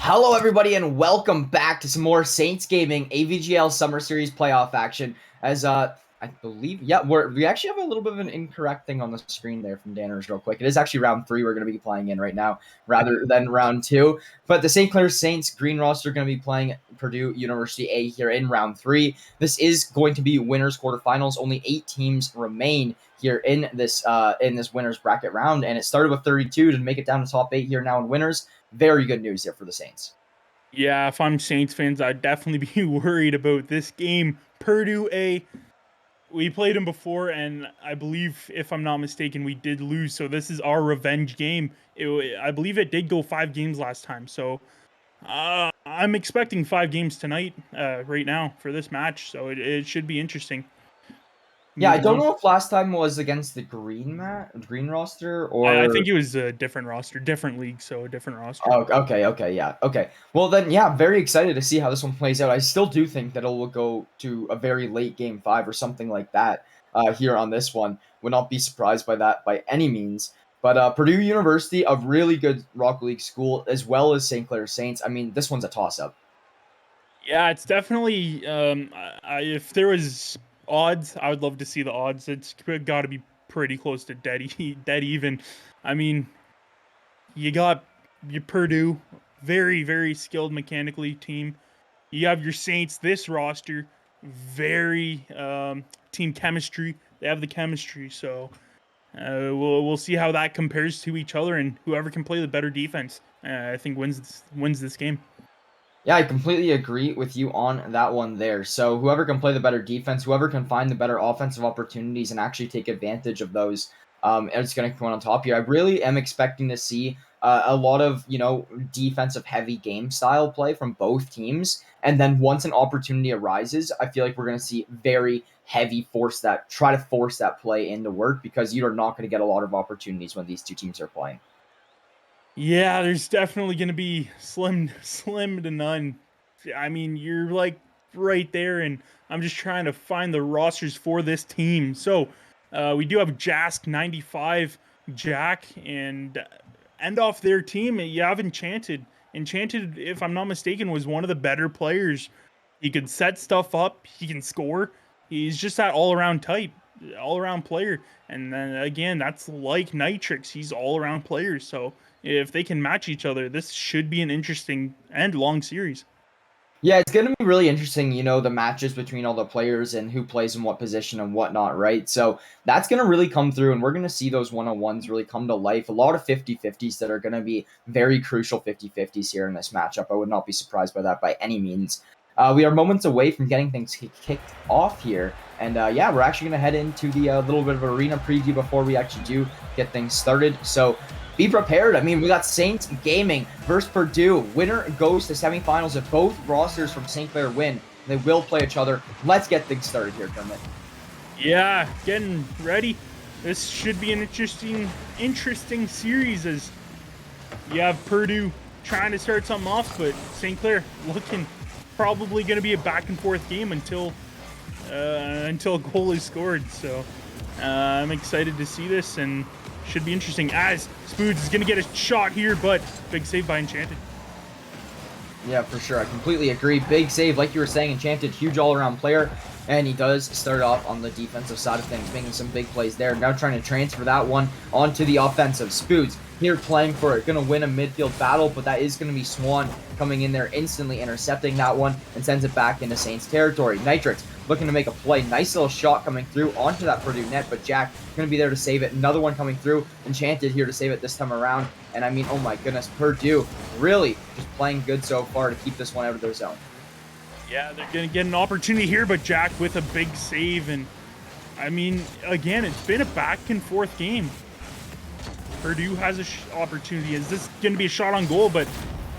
Hello, everybody, and welcome back to some more Saints Gaming AVGL Summer Series playoff action. As I believe, yeah, we actually have a little bit of an incorrect thing on the screen there from Danners real quick. It is actually round 3 we're going to be playing in right now, rather than round 2. But the St. Clair Saints green roster are going to be playing Purdue University A here in round 3. This is going to be winners quarterfinals. Only 8 teams remain here in this winners bracket round, and it started with 32 to make it down to top 8 here now in winners. Very good news here for the Saints. Yeah, if I'm Saints fans, I'd definitely be worried about this game. Purdue A, we played them before, and I believe, if I'm not mistaken, we did lose. So this is our revenge game. I believe it did go 5 games last time. So I'm expecting 5 games tonight, right now, for this match. So it should be interesting. Yeah, I Moving don't on. know if last time was against the green roster or. I think it was a different roster, different league, so a different roster. Oh, okay, yeah, okay. Well, then, yeah, very excited to see how this one plays out. I still do think that it will go to a very late game 5 or something like that here on this one. Would not be surprised by that by any means. But Purdue University, a really good Rock League school, as well as St. Clair Saints. I mean, this one's a toss-up. Yeah, it's definitely. If there was odds, I would love to see the odds. It's got to be pretty close to dead even. I mean, you got your Purdue, very very skilled mechanically team. You have your Saints. This roster, very team chemistry. They have the chemistry, so we'll see how that compares to each other, and whoever can play the better defense, I think wins this game. Yeah, I completely agree with you on that one there. So whoever can play the better defense, whoever can find the better offensive opportunities and actually take advantage of those, it's going to come on top here. I really am expecting to see a lot of, defensive heavy game style play from both teams. And then once an opportunity arises, I feel like we're going to see very heavy try to force that play into work because you are not going to get a lot of opportunities when these two teams are playing. Yeah, there's definitely going to be slim to none. I mean, you're like right there, and I'm just trying to find the rosters for this team. So we do have Jask 95, Jack, and end off their team. You have Enchanted. Enchanted, if I'm not mistaken, was one of the better players. He could set stuff up. He can score. He's just that all-around type, all-around player. And then again, that's like Nitrix. He's all-around player. So if they can match each other, this should be an interesting and long series. Yeah, it's going to be really interesting, the matches between all the players and who plays in what position and whatnot, right? So that's going to really come through, and we're going to see those one-on-ones really come to life. A lot of 50-50s that are going to be very crucial 50-50s here in this matchup. I would not be surprised by that by any means. We are moments away from getting things kicked off here. And yeah, we're actually going to head into the little bit of arena preview before we actually do get things started. So be prepared. I mean, we got Saints Gaming versus Purdue. Winner goes to semifinals if both rosters from St. Clair win. They will play each other. Let's get things started here, Kermit. Yeah, getting ready. This should be an interesting series as you have Purdue trying to start something off, but St. Clair looking probably going to be a back and forth game until a goal is scored. So I'm excited to see this, and should be interesting as Spoods is going to get a shot here, but big save by Enchanted. Yeah, for sure. I completely agree. Big save, like you were saying, Enchanted, huge all-around player, and he does start off on the defensive side of things, making some big plays there. Now trying to transfer that one onto the offensive. Spoods here playing for it, going to win a midfield battle, but that is going to be Swan coming in there, instantly intercepting that one, and sends it back into Saints territory. Nitrix looking to make a play. Nice little shot coming through onto that Purdue net, but Jack going to be there to save it. Another one coming through. Enchanted here to save it this time around. And I mean, oh my goodness, Purdue really just playing good so far to keep this one out of their zone. Yeah, they're going to get an opportunity here, but Jack with a big save. And I mean, again, it's been a back and forth game. Purdue has an opportunity. Is this going to be a shot on goal? But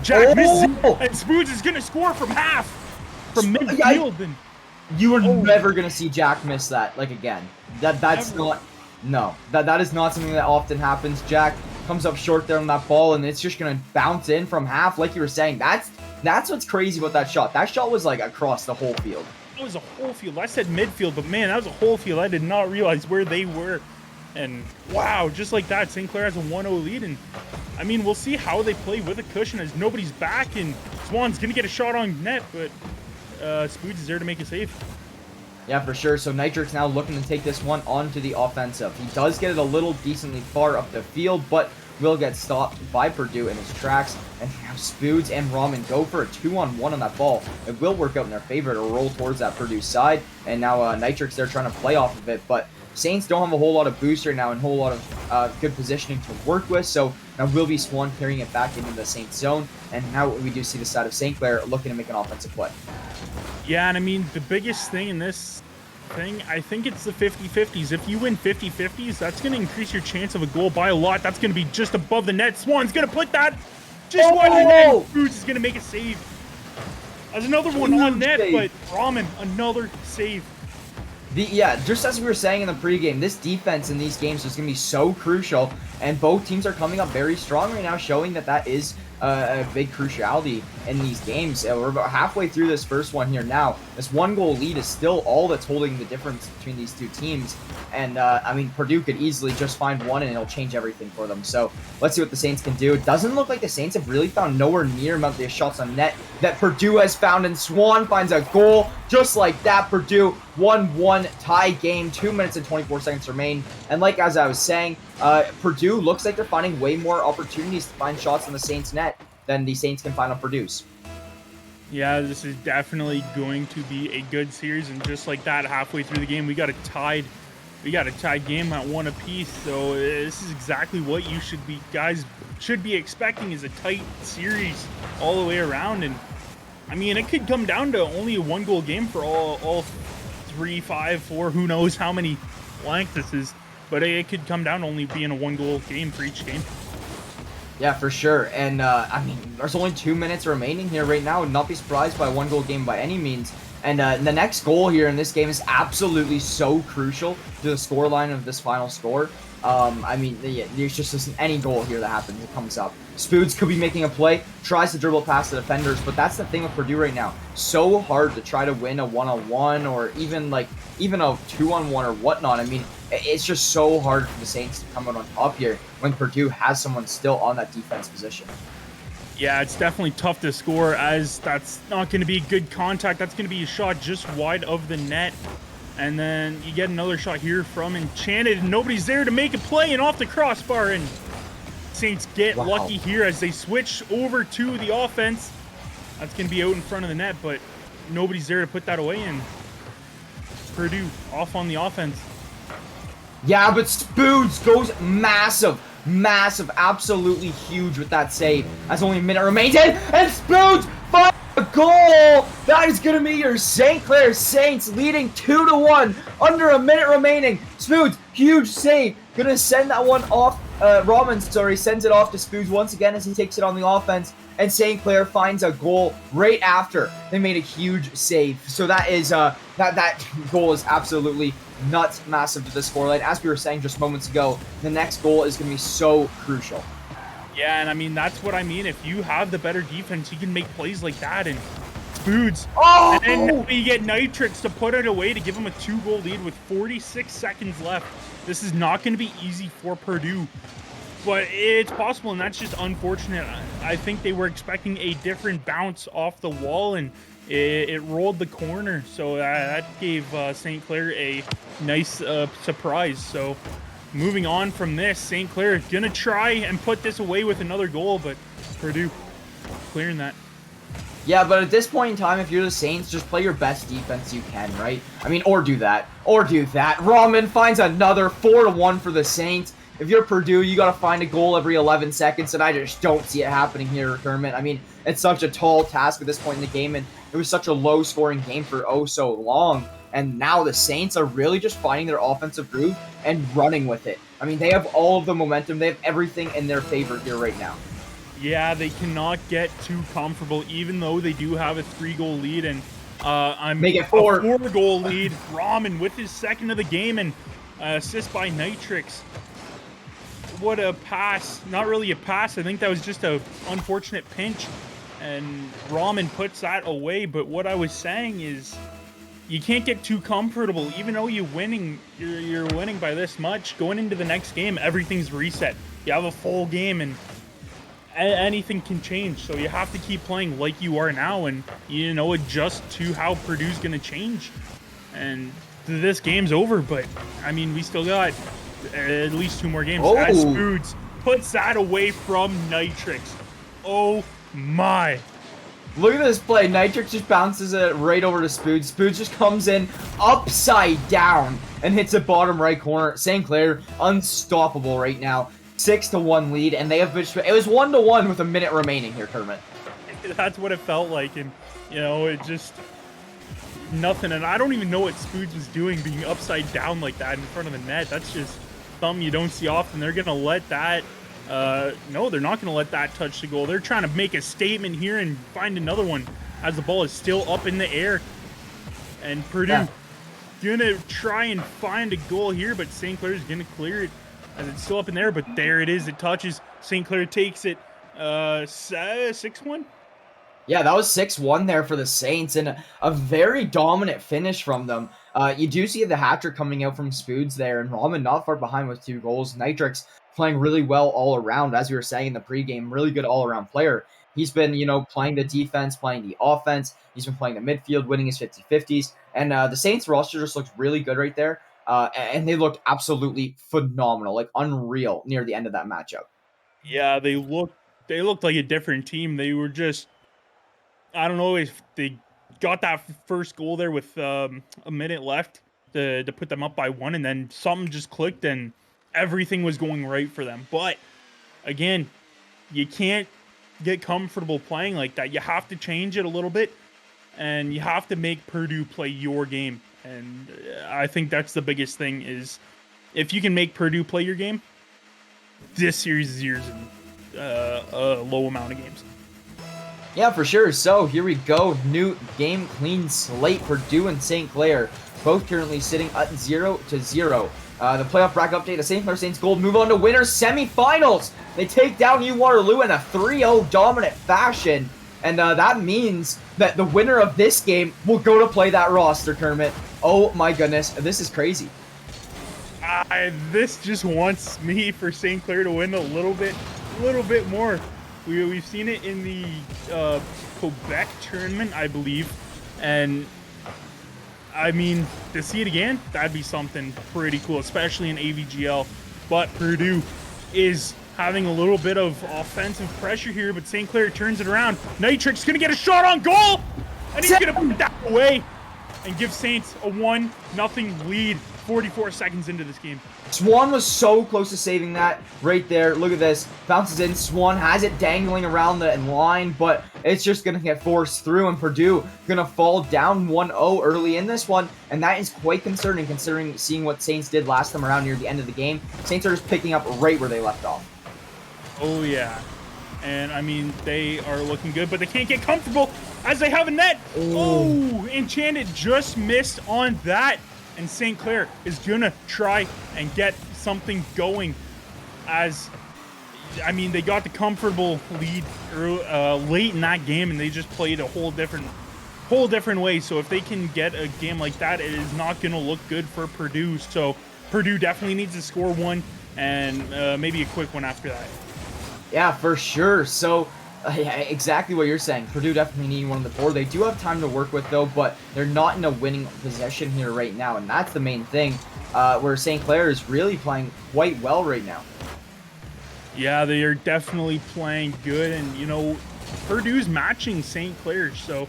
Jack misses it, and Spoods is going to score from half, from midfield. And you are never gonna see Jack miss that again. That's never. That is not something that often happens. Jack comes up short there on that ball, and it's just gonna bounce in from half, like you were saying. That's what's crazy about that shot. That shot was like across the whole field. It was a whole field. I said midfield, but man, that was a whole field. I did not realize where they were. And wow, just like that, St. Clair has a 1-0 lead, and I mean, we'll see how they play with a cushion as nobody's back, and Swan's going to get a shot on net, but Spoods is there to make a save. Yeah, for sure. So Nitrix now looking to take this one onto the offensive. He does get it a little decently far up the field, but will get stopped by Purdue in his tracks. And now Spoods and Ramen go for a 2-on-1 on that ball. It will work out in their favor to roll towards that Purdue side. And now Nitrix, they're trying to play off of it, but Saints don't have a whole lot of boost right now and a whole lot of good positioning to work with. So now will be Swan carrying it back into the Saints zone. And now we do see the side of St. Clair looking to make an offensive play. Yeah, and I mean, the biggest thing in this thing, I think it's the 50-50s. If you win 50-50s, that's going to increase your chance of a goal by a lot. That's going to be just above the net. Swan's going to put that just wide of the net. Spoods is going to make a save. There's another one on net, but Ramen, another save. Yeah, just as we were saying in the pregame, this defense in these games is going to be so crucial, and both teams are coming up very strong right now, showing that that is a big cruciality in these games. We're about halfway through this first one here now. This 1-goal lead is still all that's holding the difference between these two teams, and I mean, Purdue could easily just find one and it'll change everything for them. So let's see what the Saints can do. It doesn't look like the Saints have really found nowhere near amount of shots on net that Purdue has found, and Swan finds a goal just like that. Purdue 1-1 tie game, 2 minutes and 24 seconds remain. And like as I was saying, Purdue looks like they're finding way more opportunities to find shots in the Saints net than the Saints can find on Purdue's. Yeah, this is definitely going to be a good series, and just like that, halfway through the game, we got a tied game at 1 apiece. So this is exactly what you guys should be expecting, is a tight series all the way around. And I mean, it could come down to only a 1-goal game for all 3, 5, 4, who knows how many length this is, but it could come down to only being a 1-goal game for each game. Yeah, for sure. And I mean, there's only 2 minutes remaining here right now. Would not be surprised by a 1-goal game by any means. And the next goal here in this game is absolutely so crucial to the scoreline of this final score. I mean, yeah, there's just any goal here that happens, it comes up. Spoods could be making a play, tries to dribble past the defenders, but that's the thing with Purdue right now. So hard to try to win a 1-on-1 or even a 2-on-1 or whatnot. I mean, it's just so hard for the Saints to come out on top here when Purdue has someone still on that defense position. Yeah, it's definitely tough to score, as that's not going to be good contact. That's going to be a shot just wide of the net. And then you get another shot here from Enchanted, and nobody's there to make a play, and off the crossbar. And Saints get lucky here as they switch over to the offense. That's going to be out in front of the net, but nobody's there to put that away, and Purdue off on the offense. Yeah, but Spoods goes massive, absolutely huge with that save. As only a minute remains, and Spoods finds a goal! That is going to be your St. Clair Saints leading 2-1 under a minute remaining. Spoods, huge save. Going to send that one off. Sends it off to Spoods once again as he takes it on the offense. And St. Clair finds a goal right after they made a huge save. So that is that goal is absolutely nuts, massive to the scoreline. As we were saying just moments ago, the next goal is going to be so crucial. Yeah, and I mean, that's what I mean. If you have the better defense, you can make plays like that. And Spoods. Oh! And then you get Nitrix to put it away to give him a 2-goal lead with 46 seconds left. This is not going to be easy for Purdue, but it's possible, and that's just unfortunate. I think they were expecting a different bounce off the wall, and it rolled the corner. So that gave St. Clair a nice surprise. So moving on from this, St. Clair is going to try and put this away with another goal, but Purdue clearing that. Yeah, but at this point in time, if you're the Saints, just play your best defense you can, right? I mean, or do that. Ramen finds another 4-1 for the Saints. If you're Purdue, you got to find a goal every 11 seconds, and I just don't see it happening here, Kermit. I mean, it's such a tall task at this point in the game, and it was such a low-scoring game for oh so long. And now the Saints are really just finding their offensive groove and running with it. I mean, they have all of the momentum. They have everything in their favor here right now. Yeah, they cannot get too comfortable, even though they do have a 3-goal lead, and make it 4. A 4-goal lead. Ramen with his second of the game, and assist by Nitrix. What a pass. Not really a pass. I think that was just a unfortunate pinch, and Ramen puts that away. But what I was saying is, you can't get too comfortable. Even though you're winning by this much, going into the next game, everything's reset. You have a full game, and anything can change. So you have to keep playing like you are now, and adjust to how Purdue's going to change. And this game's over, but I mean, we still got at least 2 more games. As Spoods puts that away from Nitrix. Oh my. Look at this play. Nitrix just bounces it right over to Spoods. Spoods just comes in upside down and hits the bottom right corner. St. Clair, unstoppable right now. 6-1 lead, and they have been, it was 1-1 with a minute remaining here, Kermit. That's what it felt like, and it just nothing. And I don't even know what Spoods was doing, being upside down like that in front of the net. That's just something you don't see often. They're gonna let that. No, they're not gonna let that touch the goal. They're trying to make a statement here and find another one as the ball is still up in the air. And Purdue gonna try and find a goal here, but St. Clair's gonna clear it. As it's still up in there, but there it is. It touches. St. Clair takes it. 6-1? Yeah, that was 6-1 there for the Saints, and a very dominant finish from them. You do see the hat trick coming out from Spoods there, and Ramen not far behind with 2 goals. Nitrix playing really well all around, as we were saying in the pregame, really good all-around player. He's been, playing the defense, playing the offense. He's been playing the midfield, winning his 50-50s, and the Saints roster just looks really good right there. And they looked absolutely phenomenal, like unreal near the end of that matchup. Yeah, they looked like a different team. They were just, I don't know if they got that first goal there with a minute left to put them up by 1, and then something just clicked and everything was going right for them. But again, you can't get comfortable playing like that. You have to change it a little bit, and you have to make Purdue play your game. And I think that's the biggest thing, is if you can make Purdue play your game, this series is yours in a low amount of games. Yeah, for sure. So here we go. New game, clean slate. Purdue and St. Clair, both currently sitting at 0-0. The playoff bracket update, the St. Clair Saints Gold move on to winners semifinals. They take down U Waterloo in a 3-0 dominant fashion. And that means that the winner of this game will go to play that roster, Kermit. Oh my goodness, this is crazy. This just wants me for St. Clair to win a little bit more. We've seen it in the Quebec tournament, I believe, and I mean, to see it again, that'd be something pretty cool, especially in AVGL. But Purdue is having a little bit of offensive pressure here, but St. Clair turns it around. Nitrix gonna get a shot on goal, and he's gonna put that away and give Saints a 1-0 lead 44 seconds into this game. Swan was so close to saving that right there. Look at this. Bounces in. Swan has it dangling around the line, but it's just going to get forced through, and Purdue going to fall down 1-0 early in this one, and that is quite concerning considering seeing what Saints did last time around near the end of the game. Saints are just picking up right where they left off. Oh, yeah. And, I mean, they are looking good, but they can't get comfortable as they have a net. Oh, Enchanted just missed on that. And St. Clair is going to try and get something going, as, I mean, they got the comfortable lead late in that game, and they just played a whole different way. So if they can get a game like that, it is not going to look good for Purdue. So Purdue definitely needs to score one, and maybe a quick one after that. Yeah, for sure. So, yeah, exactly what you're saying. Purdue definitely need one on the board. They do have time to work with, though, but they're not in a winning position here right now, and that's the main thing, where St. Clair is really playing quite well right now. Yeah, they are definitely playing good, and, you know, Purdue's matching St. Clair, so,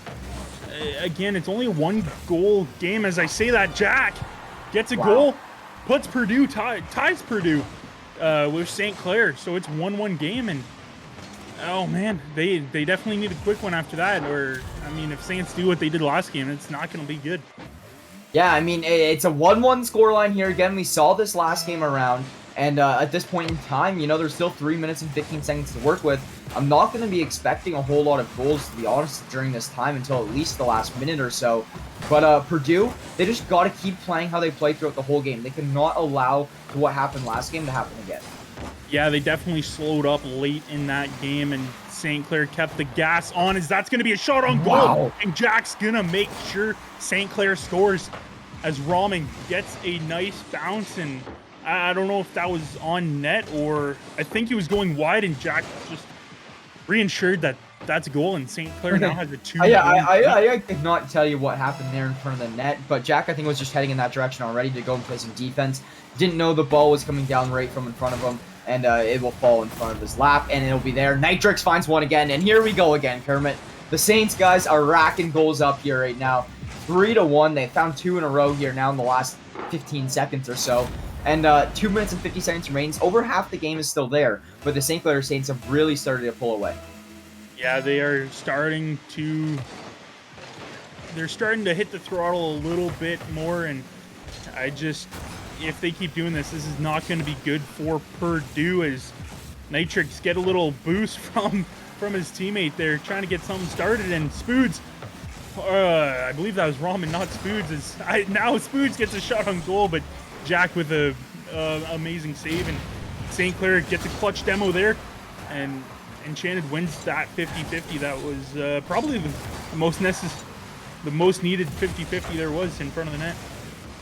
again, it's only a one-goal game. As I say that, Jack gets a goal, puts Purdue, ties Purdue with St. Clair, so it's 1-1 game, and oh man, they definitely need a quick one after that, or, I mean, if Saints do what they did last game, it's not going to be good. Yeah, I mean, it's a 1-1 scoreline here. Again, we saw this last game around, and at this point in time, you know, there's still 3 minutes and 15 seconds to work with. I'm not going to be expecting a whole lot of goals, to be honest, during this time until at least the last minute or so. But Purdue, they just got to keep playing how they played throughout the whole game. They cannot allow what happened last game to happen again. Yeah, they definitely slowed up late in that game, and St. Clair kept the gas on, as that's going to be a shot on goal. Wow. And Jack's going to make sure St. Clair scores, as Rahman gets a nice bounce, and I don't know if that was on net, or I think he was going wide, and Jack just reinsured that that's a goal, and St. Clair now has a 2-1 I could not tell you what happened there in front of the net, but Jack, I think, was just heading in that direction already to go and play some defense. Didn't know the ball was coming down right from in front of him, and it will fall in front of his lap, and it'll be there. Nitrix finds one again, and here we go again, Kermit. The Saints guys are racking goals up here right now. 3-1. They found 2 in a row here now in the last 15 seconds or so. And 2 minutes and 50 seconds remains. Over half the game is still there, but the St. Clair Saints have really started to pull away. Yeah, they are starting to... They're starting to hit the throttle a little bit more, and if they keep doing this, this is not going to be good for Purdue, as Nitrix get a little boost from his teammate there, trying to get something started, and Spoods, I believe that was Ramen, not Spoods, now Spoods gets a shot on goal, but Jack with a amazing save, and St. Clair gets a clutch demo there, and Enchanted wins that 50-50. That was probably the most needed 50-50 there was in front of the net.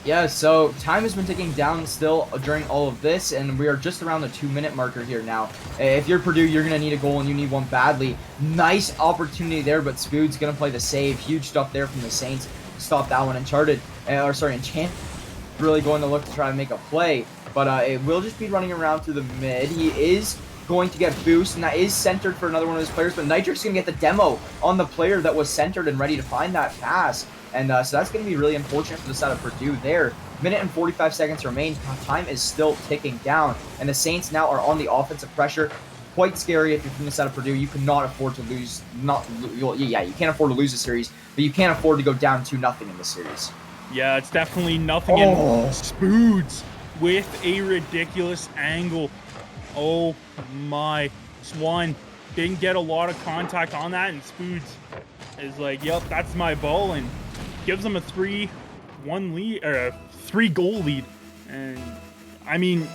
Yeah, so time has been ticking down still during all of this, and we are just around the 2-minute marker here now. If you're Purdue, you're going to need a goal, and you need one badly. Nice opportunity there, but Spood's going to play the save. Huge stuff there from the Saints. Stop that one. Enchanted really going to look to try to make a play, but it will just be running around through the mid. He is going to get boost, and that is centered for another one of his players, but Nitrix is going to get the demo on the player that was centered and ready to find that pass. And so that's going to be really unfortunate for the side of Purdue there. Minute and 45 seconds remain. Time is still ticking down, and the Saints now are on the offensive pressure. Quite scary if you're from the side of Purdue. You cannot afford to lose. You can't afford to lose the series, but you can't afford to go down 2-0 in the series. Yeah, it's definitely nothing. In Spoods with a ridiculous angle. Oh my. Swan didn't get a lot of contact on that, and Spoods is like, yep, that's my ball, and gives them a 3-1 lead, or a 3-goal lead. And I mean,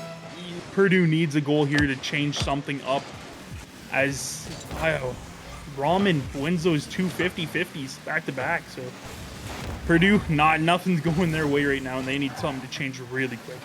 Purdue needs a goal here to change something up, as Ramen wins those 2 50-50s back to back. So Purdue, nothing's going their way right now, and they need something to change really quick.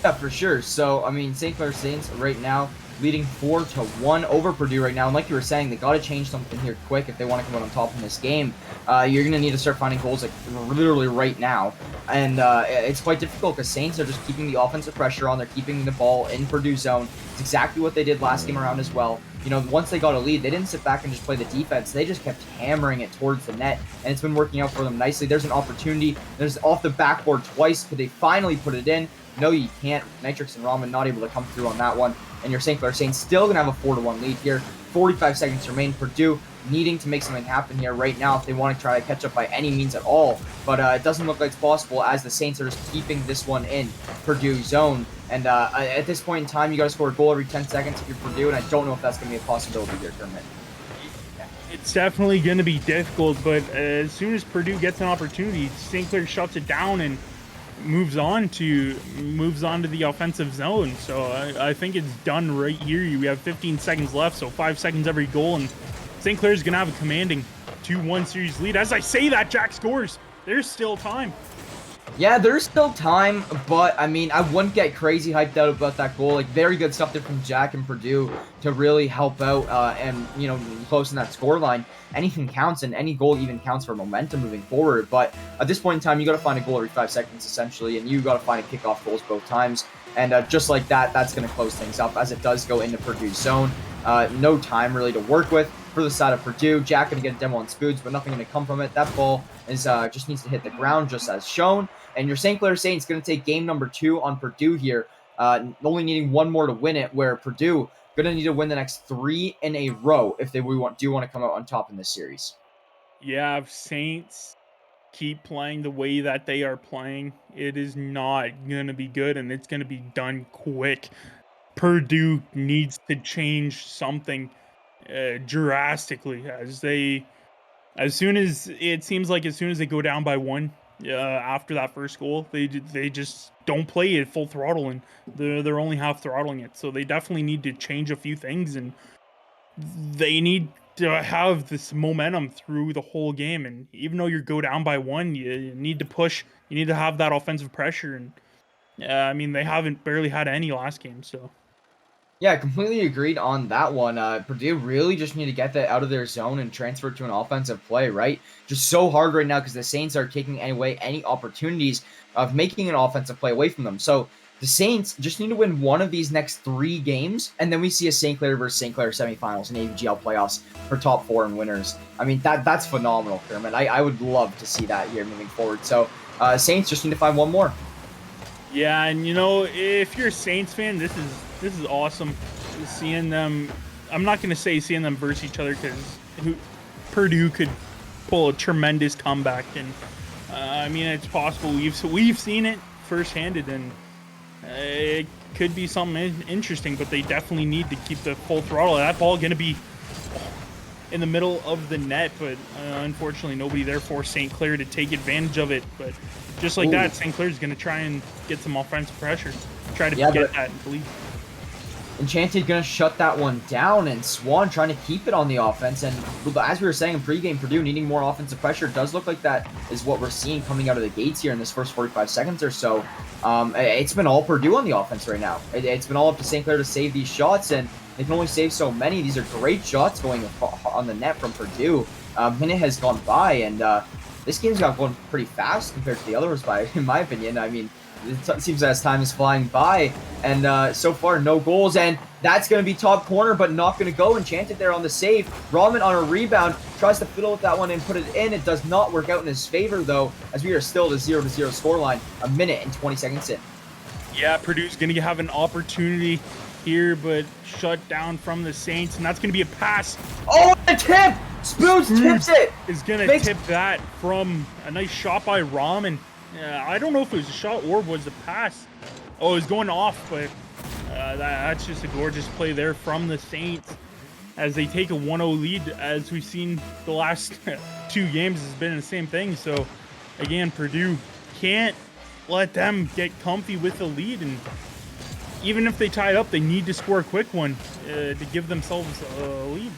Yeah, for sure. So, I mean, St. Clair Saints right now leading 4-1 over Purdue right now. And like you were saying, they got to change something here quick if they want to come out on top in this game. You're going to need to start finding goals like literally right now. And it's quite difficult because Saints are just keeping the offensive pressure on. They're keeping the ball in Purdue zone. It's exactly what they did last game around as well. You know, once they got a lead, they didn't sit back and just play the defense. They just kept hammering it towards the net, and it's been working out for them nicely. There's an opportunity. There's off the backboard twice. Could they finally put it in? No, you can't. Nitrix and Ramen not able to come through on that one. And your St. Clair Saints still going to have a 4-1 lead here. 45 seconds remain. Purdue needing to make something happen here right now if they want to try to catch up by any means at all. But it doesn't look like it's possible, as the Saints are just keeping this one in Purdue zone. And at this point in time, you got to score a goal every 10 seconds if you're Purdue, and I don't know if that's going to be a possibility here, Kermit. It's definitely going to be difficult, but as soon as Purdue gets an opportunity, St. Clair shuts it down and moves on to the offensive zone. So I think it's done right here. We have 15 seconds left, so 5 seconds every goal, and St. Clair's going to have a commanding 2-1 series lead. As I say that, Jack scores. There's still time. Yeah, there's still time, but, I mean, I wouldn't get crazy hyped out about that goal. Like, very good stuff there from Jack and Purdue to really help out and, you know, close in that scoreline. Anything counts, and any goal even counts for momentum moving forward. But at this point in time, you got to find a goal every 5 seconds, essentially, and you got to find a kickoff goals both times. And just like that, that's going to close things up as it does go into Purdue's zone. No time, really, to work with for the side of Purdue. Jack going to get a demo on Spoods, but nothing going to come from it. That ball is just needs to hit the ground, just as shown. And your St. Clair Saints going to take game number 2 on Purdue here, only needing one more to win it, where Purdue going to need to win the next 3 in a row if they do want to come out on top in this series. Yeah, if Saints keep playing the way that they are playing, it is not going to be good, and it's going to be done quick. Purdue needs to change something drastically, as soon as they go down by 1 after that first goal, they just don't play at full throttle, and they're only half throttling it. So they definitely need to change a few things, and they need to have this momentum through the whole game. And even though you go down by 1, you need to push. You need to have that offensive pressure. And I mean, they haven't barely had any last game, so. Yeah, completely agreed on that one. Purdue really just need to get that out of their zone and transfer it to an offensive play, right? Just so hard right now because the Saints are taking away any opportunities of making an offensive play away from them. So the Saints just need to win one of these next 3 games, and then we see a St. Clair versus St. Clair semifinals and AVGL playoffs for top 4 and winners. I mean, that's phenomenal, Kermit. I would love to see that here moving forward. So Saints just need to find one more. Yeah, and if you're a Saints fan, this is awesome. Seeing them, I'm not gonna say seeing them verse each other because Purdue could pull a tremendous comeback, and I mean it's possible. We've seen it firsthand, and it could be something interesting. But they definitely need to keep the full throttle. That ball gonna be in the middle of the net, but unfortunately nobody there for St. Clair to take advantage of it. But just like that, St. Clair's going to try and get some offensive pressure, try to get that lead. Enchanted going to shut that one down, and Swan trying to keep it on the offense. And as we were saying in pregame, Purdue needing more offensive pressure. It does look like that is what we're seeing coming out of the gates here in this first 45 seconds or so. It's been all Purdue on the offense right now. It's been all up to St. Clair to save these shots, and they can only save so many. These are great shots going on the net from Purdue. Minute has gone by, and this game's got going pretty fast compared to the others, in my opinion. I mean, it seems as time is flying by, and so far no goals, and that's going to be top corner, but not going to go. Enchanted there on the save. Rahman on a rebound tries to fiddle with that one and put it in. It does not work out in his favor, though, as we are still at a 0-0 scoreline, a minute and 20 seconds in. Yeah, Purdue's going to have an opportunity here, but shut down from the Saints, and that's going to be a pass. Oh, the tip! Spoons tips it! Is going to tip that from a nice shot by Rahman. I don't know if it was a shot or was a pass. Oh, it was going off, but that's just a gorgeous play there from the Saints as they take a 1-0 lead. As we've seen the last 2 games has been the same thing. So, again, Purdue can't let them get comfy with the lead, and even if they tie it up, they need to score a quick one to give themselves a lead.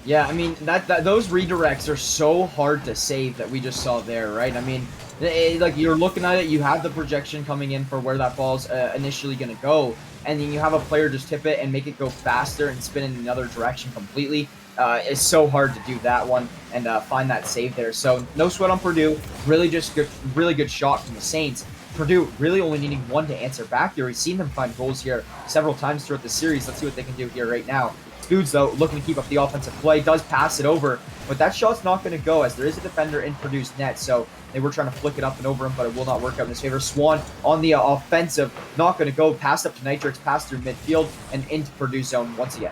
Yeah, I mean, those redirects are so hard to save that we just saw there, right? I mean, like, you're looking at it, you have the projection coming in for where that ball's initially going to go, and then you have a player just tip it and make it go faster and spin in another direction completely. It's so hard to do that one and find that save there. So, no sweat on Purdue. Really good shot from the Saints. Purdue really only needing one to answer back here. We've seen them find goals here several times throughout the series. Let's see what they can do here right now. Scoots, though, looking to keep up the offensive play, does pass it over, but that shot's not going to go as there is a defender in Purdue's net, so they were trying to flick it up and over him, but it will not work out in his favor. Swan on the offensive, not going to go. Pass up to Nitrix, pass through midfield, and into Purdue's zone once again.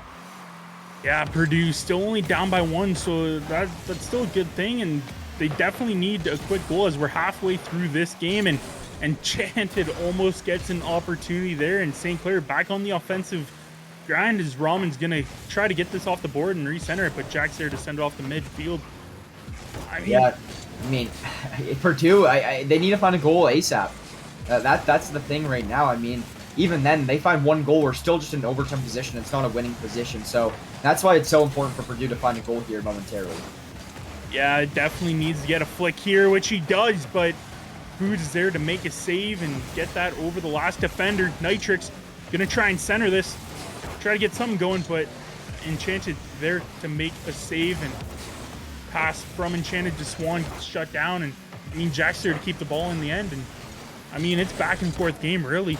Yeah, Purdue still only down by 1, so that's still a good thing, and they definitely need a quick goal as we're halfway through this game, and Enchanted almost gets an opportunity there, and St. Clair back on the offensive grind as Rahman's going to try to get this off the board and recenter it, but Jack's there to send it off the midfield. I mean, Purdue, they need to find a goal ASAP. That's the thing right now. I mean, even then, they find one goal, we're still just in an overtime position. It's not a winning position, so that's why it's so important for Purdue to find a goal here momentarily. Yeah, it definitely needs to get a flick here, which he does, but Foods is there to make a save and get that over the last defender. Nitrix gonna try and center this, try to get something going, but Enchanted there to make a save, and pass from Enchanted to Swan shut down, and I mean Jack's there to keep the ball in the end, and I mean it's back and forth game really.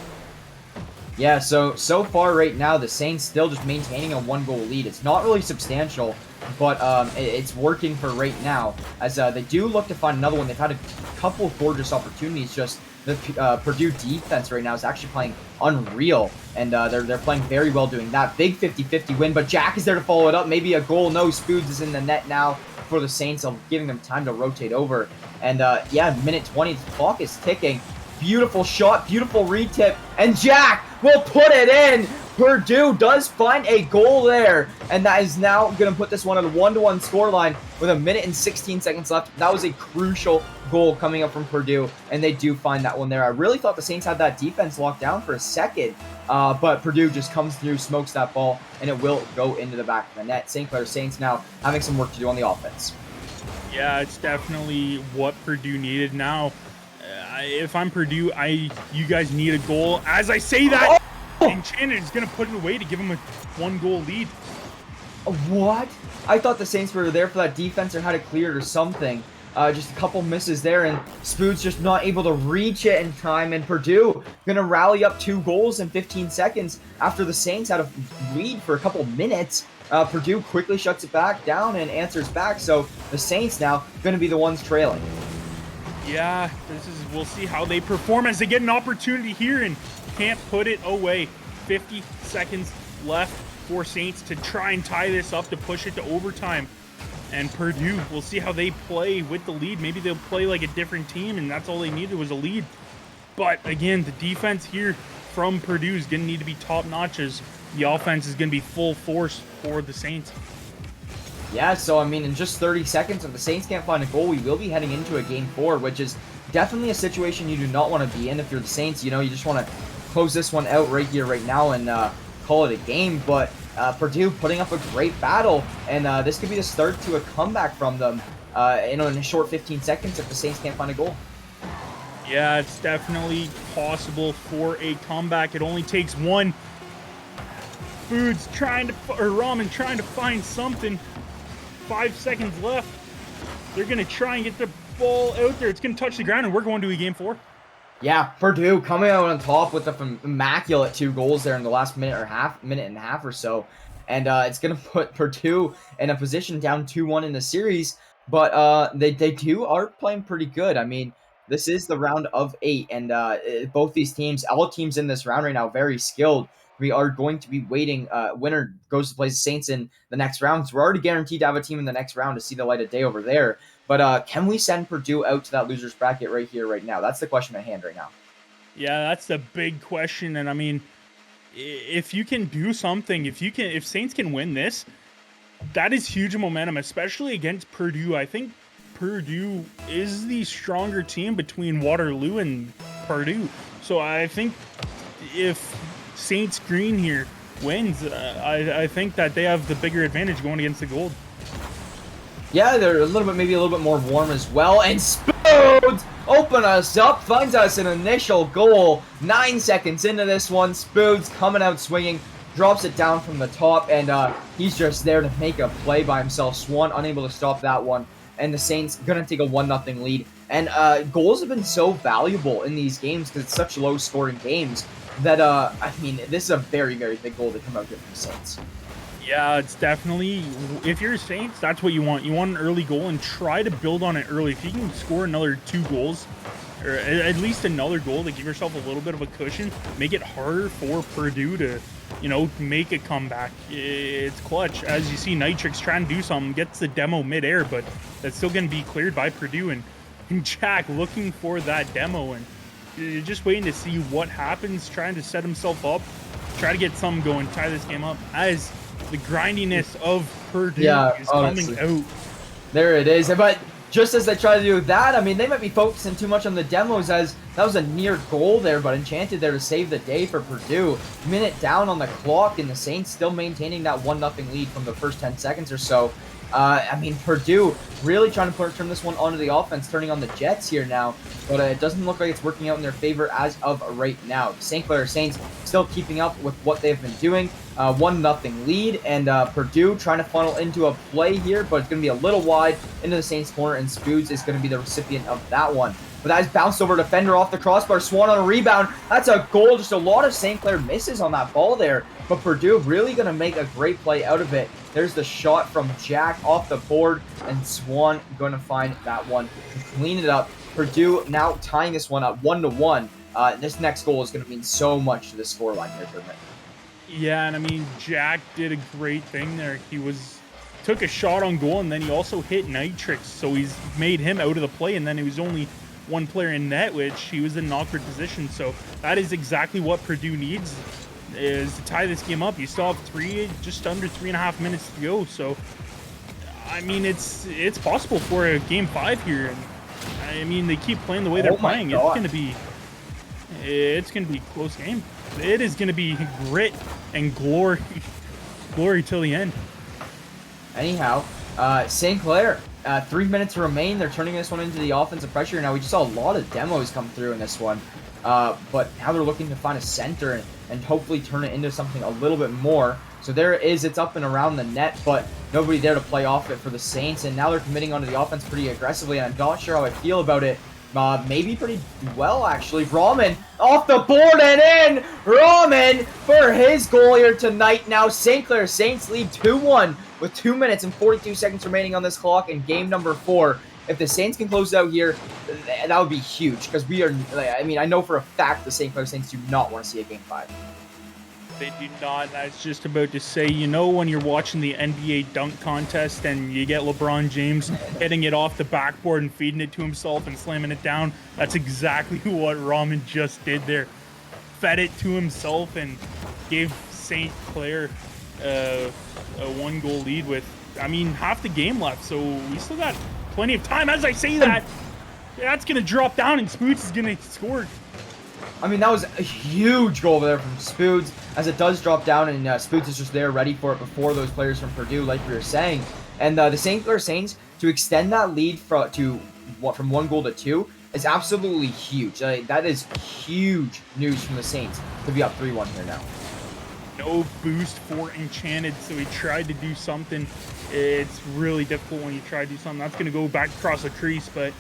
Yeah, so far right now, the Saints still just maintaining a 1-goal lead. It's not really substantial, but it's working for right now, as they do look to find another one. They've had a couple of gorgeous opportunities. Just the Purdue defense right now is actually playing unreal, and they're playing very well doing that. Big 50-50 win, but Jack is there to follow it up. Maybe a goal. No, Spoods is in the net now for the Saints, giving them time to rotate over. And yeah, minute 20, the clock is ticking. Beautiful shot, beautiful retip, and Jack will put it in. Purdue does find a goal there, and that is now going to put this one at a 1-1 scoreline with a minute and 16 seconds left. That was a crucial goal coming up from Purdue, and they do find that one there. I really thought the Saints had that defense locked down for a second, but Purdue just comes through, smokes that ball, and it will go into the back of the net. St. Clair Saints now having some work to do on the offense. Yeah, it's definitely what Purdue needed now. If I'm Purdue, you guys need a goal. As I say that, Enchanted is going to put it away to give him a 1-goal lead. What? I thought the Saints were there for that defense or had it cleared or something. Just a couple misses there, and Spood's just not able to reach it in time, and Purdue gonna rally up 2 goals in 15 seconds after the Saints had a lead for a couple minutes. Purdue quickly shuts it back down and answers back, so the Saints now gonna be the ones trailing. Yeah, we'll see how they perform as they get an opportunity here and can't put it away. 50 seconds left for Saints to try and tie this up to push it to overtime. And Purdue, we'll see how they play with the lead. Maybe they'll play like a different team, and that's all they needed was a lead. But again, the defense here from Purdue is going to need to be top-notch as the offense is going to be full force for the Saints. Yeah, so I mean, in just 30 seconds, if the Saints can't find a goal, we will be heading into a game 4, which is definitely a situation you do not want to be in if you're the Saints. You know, you just want to close this one out right here, right now, and call it a game. But Purdue putting up a great battle, and this could be the start to a comeback from them in a short 15 seconds if the Saints can't find a goal. Yeah, it's definitely possible for a comeback. It only takes one. Ramen trying to find something. 5 seconds left. They're going to try and get the ball out there. It's going to touch the ground, and we're going to a game 4. Yeah, Purdue coming out on top with the immaculate 2 goals there in the last minute and a half or so. And it's going to put Purdue in a position down 2-1 in the series. But they are playing pretty good. I mean, this is the round of 8. And both these teams, all teams in this round right now, very skilled. We are going to be waiting. Winner goes to play the Saints in the next round. So we're already guaranteed to have a team in the next round to see the light of day over there. But can we send Purdue out to that loser's bracket right here, right now? That's the question at hand right now. Yeah, that's the big question. And I mean, if you can do something, if Saints can win this, that is huge momentum, especially against Purdue. I think Purdue is the stronger team between Waterloo and Purdue. So I think if Saints Green here wins, I think that they have the bigger advantage going against the Gold. Yeah, they're maybe a little bit more warm as well. And Spoods open us up, finds us an initial goal. 9 seconds into this one, Spoods coming out swinging, drops it down from the top, and he's just there to make a play by himself. Swan unable to stop that one, and the Saints gonna take a 1-0 lead. And goals have been so valuable in these games because it's such low-scoring games that, I mean, this is a very, very big goal to come out here from the Saints. Yeah, it's definitely, if you're Saints, that's what you want. You want an early goal and try to build on it early. If you can score another 2 goals, or at least another goal to give yourself a little bit of a cushion, make it harder for Purdue to, make a comeback. It's clutch. As you see, Nitrix trying to do something, gets the demo midair, but that's still going to be cleared by Purdue. And Jack looking for that demo, and you're just waiting to see what happens, trying to set himself up, try to get something going, tie this game up, as the grindiness of Purdue is coming out. There it is. But just as they try to do that, I mean, they might be focusing too much on the demos, as that was a near goal there, but Enchanted there to save the day for Purdue. Minute down on the clock, and the Saints still maintaining that 1-0 lead from the first 10 seconds or so. I mean, Purdue really trying to turn this one onto the offense, turning on the Jets here now, but it doesn't look like it's working out in their favor as of right now. The St. Clair Saints still keeping up with what they've been doing. 1-0 lead, and Purdue trying to funnel into a play here, but it's going to be a little wide into the Saints corner, and Spoods is going to be the recipient of that one. But that is bounced over defender off the crossbar. Swan on a rebound. That's a goal. Just a lot of St. Clair misses on that ball there. But Purdue really going to make a great play out of it. There's the shot from Jack off the board. And Swan going to find that one to clean it up. Purdue now tying this one up 1-1. This next goal is going to mean so much to the scoreline here for them. Yeah, and I mean, Jack did a great thing there. He took a shot on goal, and then he also hit Nitrix. So he's made him out of the play, and then he was only one player in net, which he was in an awkward position. So that is exactly what Purdue needs, is to tie this game up. You still have just under 3.5 minutes to go. So I mean, it's possible for a game 5 here. And I mean, they keep playing the way they're playing. It's gonna be a close game. It is gonna be grit and glory till the end. Anyhow, St. Clair, 3 minutes remain. They're turning this one into the offensive pressure. Now, we just saw a lot of demos come through in this one. but now they're looking to find a center and hopefully turn it into something a little bit more. So there it is. It's up and around the net, but nobody there to play off it for the Saints. And now they're committing onto the offense pretty aggressively, and I'm not sure how I feel about it. Maybe pretty well, actually. Rahman off the board and in! Rahman for his goal here tonight. Now St. Clair Saints lead 2-1 with 2 minutes and 42 seconds remaining on this clock in game number 4. If the Saints can close it out here, that would be huge, because we are, I mean, I know for a fact the St. Clair Saints do not want to see a game 5. They do not. And I was just about to say, you know, when you're watching the NBA dunk contest and you get LeBron James hitting it off the backboard and feeding it to himself and slamming it down, that's exactly what Rahman just did there. Fed it to himself and gave St. Clair a 1-goal lead with, I mean, half the game left. So we still got plenty of time. As I say that, that's going to drop down and Spoots is going to score. I mean, that was a huge goal there from Spoods, as it does drop down, and Spoods is just there ready for it before those players from Purdue, like we were saying. And the St. Clair Saints, to extend that lead from 1 goal to 2 is absolutely huge. That is huge news from the Saints to be up 3-1 here now. No boost for Enchanted, so he tried to do something. It's really difficult when you try to do something. That's going to go back across the crease, but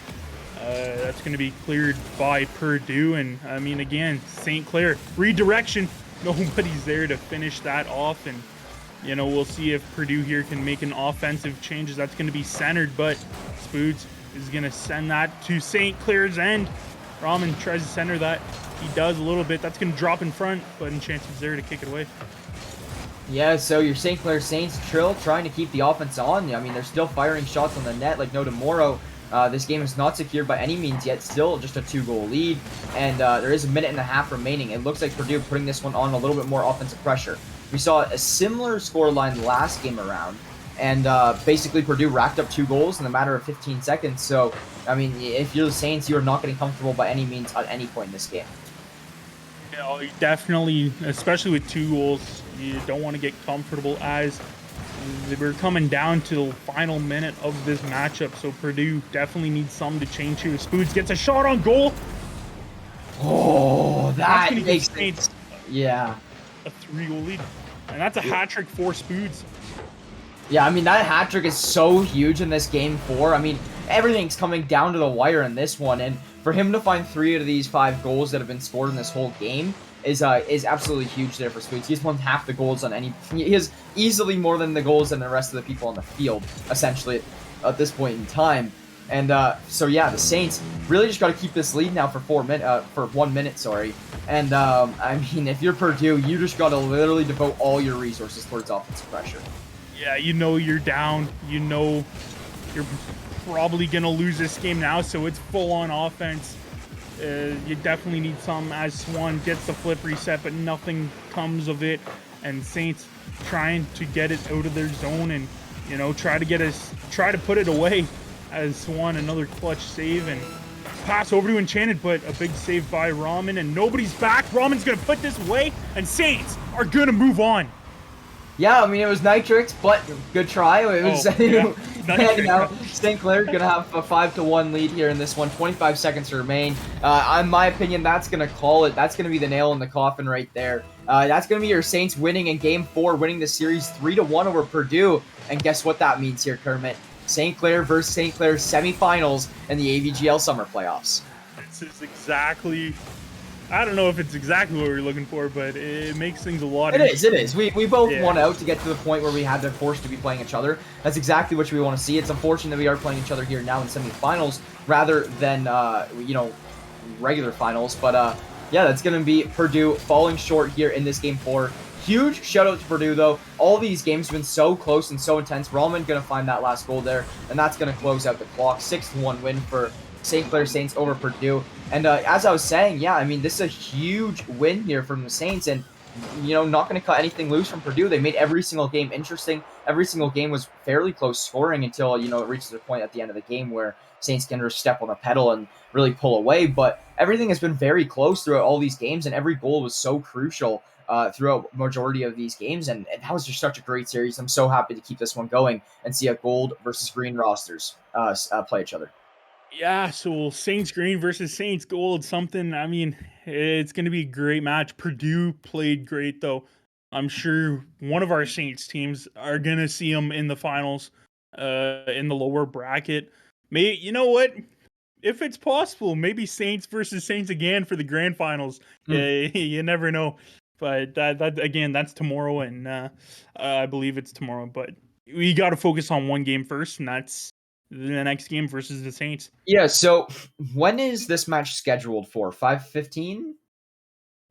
that's going to be cleared by Purdue. And, I mean, again, St. Clair, redirection. Nobody's there to finish that off. And, you know, we'll see if Purdue here can make an offensive changes. That's going to be centered, but Spoods is going to send that to St. Clair's end. Rahman tries to center that. He does a little bit. That's going to drop in front, but Enchanted is there to kick it away. Yeah, so your St. Clair Saints, Trill, trying to keep the offense on. I mean, they're still firing shots on the net like no tomorrow. This game is not secured by any means yet, still just a 2-goal lead, and there is a minute and a half remaining. It looks like Purdue putting this one on a little bit more offensive pressure. We saw a similar scoreline last game around, and basically Purdue racked up 2 goals in a matter of 15 seconds. So, I mean, if you're the Saints, you are not getting comfortable by any means at any point in this game. You know, definitely, especially with 2 goals, you don't want to get comfortable, as we're coming down to the final minute of this matchup. So Purdue definitely needs something to change here. Spoods gets a shot on goal. Oh, that makes sense. Yeah. A 3-goal lead. And that's a hat trick for Spoods. Yeah, I mean, that hat trick is so huge in this game 4. I mean, everything's coming down to the wire in this one, and for him to find 3 out of these 5 goals that have been scored in this whole game is absolutely huge there for Spoods. He's won half the goals on any. He has easily more than the goals than the rest of the people on the field, essentially, at this point in time. And so yeah, the Saints really just got to keep this lead now for 1 minute, sorry. And I mean, if you're Purdue, you just got to literally devote all your resources towards offensive pressure. Yeah, you know you're down. You know you're probably going to lose this game now, so it's full-on offense. You definitely need some, as Swan gets the flip reset, but nothing comes of it. And Saints trying to get it out of their zone and, you know, try to put it away, as Swan another clutch save and pass over to Enchanted, but a big save by Rahman, and nobody's back. Rahman's going to put this away, and Saints are going to move on. Yeah, I mean, it was Nitrix, but good try. It was, and now St. Clair going to have a 5-1 lead here in this one. 25 seconds to remain. In my opinion, that's going to call it. That's going to be the nail in the coffin right there. That's going to be your Saints winning in Game 4, winning the series 3-1 over Purdue. And guess what that means here, Kermit? St. Clair versus St. Clair semifinals in the AVGL Summer Playoffs. This is exactly... I don't know if it's exactly what we're looking for, but it makes things a lot easier. It is. We both won out to get to the point where we had to force to be playing each other. That's exactly what we want to see. It's unfortunate that we are playing each other here now in semifinals rather than, regular finals. But, yeah, that's going to be Purdue falling short here in this Game 4. Huge shout out to Purdue, though. All these games have been so close and so intense. Rahman going to find that last goal there, and that's going to close out the clock. 6-1 win for St. Clair Saints over Purdue. And as I was saying, yeah, I mean, this is a huge win here from the Saints, and, you know, not going to cut anything loose from Purdue. They made every single game interesting. Every single game was fairly close scoring until, you know, it reaches a point at the end of the game where Saints can just step on the pedal and really pull away. But everything has been very close throughout all these games, and every goal was so crucial throughout majority of these games, and that was just such a great series. I'm so happy to keep this one going and see a gold versus green rosters play each other. Yeah, so Saints green versus Saints gold, something. I mean, it's going to be a great match. Purdue played great, though. I'm sure one of our Saints teams are going to see them in the finals, in the lower bracket. You know what? If it's possible, maybe Saints versus Saints again for the grand finals. Hmm. You never know. But that again, that's tomorrow, and I believe it's tomorrow. But we got to focus on one game first, and that's the next game versus the Saints. Yeah, so when is this match scheduled for? 5:15?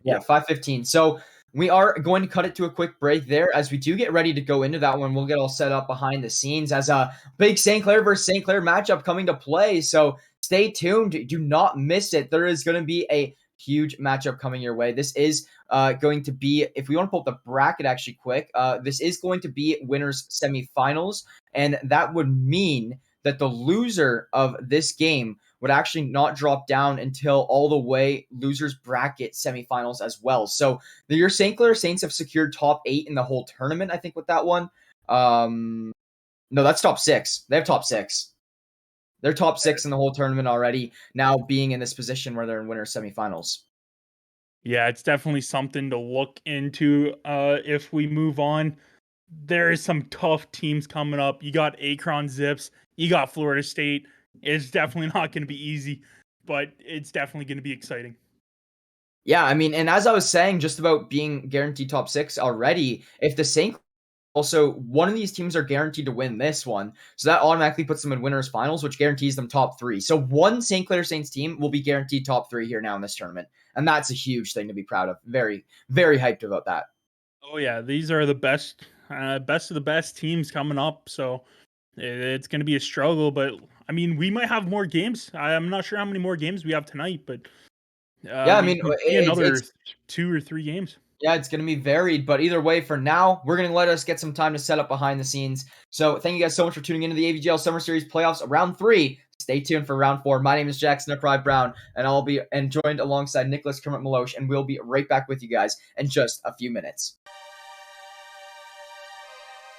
Yeah, Yeah. 5:15. So we are going to cut it to a quick break there as we do get ready to go into that one. We'll get all set up behind the scenes as a big St. Clair versus St. Clair matchup coming to play. So stay tuned. Do not miss it. There is going to be a huge matchup coming your way. This is going to be, if we want to pull up the bracket actually quick, this is going to be winners semifinals. And that would mean that the loser of this game would actually not drop down until all the way losers bracket semifinals as well. So your St. Clair Saints have secured top 8 in the whole tournament, I think, with that one. No, that's top 6. They have top 6. They're top 6 in the whole tournament already, now being in this position where they're in winner semifinals. Yeah, it's definitely something to look into if we move on. There is some tough teams coming up. You got Akron Zips, you got Florida State. It's definitely not going to be easy, but it's definitely going to be exciting. Yeah, I mean, and as I was saying, just about being guaranteed top 6 already, if the St. Also, one of these teams are guaranteed to win this one, so that automatically puts them in winners finals, which guarantees them top 3. So one St. Clair Saints team will be guaranteed top 3 here now in this tournament, and that's a huge thing to be proud of. Very, very hyped about that. Oh yeah, these are the best of the best teams coming up. So it's going to be a struggle, but I mean, we might have more games. I'm not sure how many more games we have tonight, but Yeah, I we mean, could see it's another 2 or 3 games. yeah, it's going to be varied, but either way, for now, we're going to let us get some time to set up behind the scenes. So thank you guys so much for tuning into the AVGL Summer Series Playoffs round 3. Stay tuned for round 4. My name is Jackson Upright Brown, and I'll be joined alongside Nicholas Kermit Malosh, and we'll be right back with you guys in just a few minutes.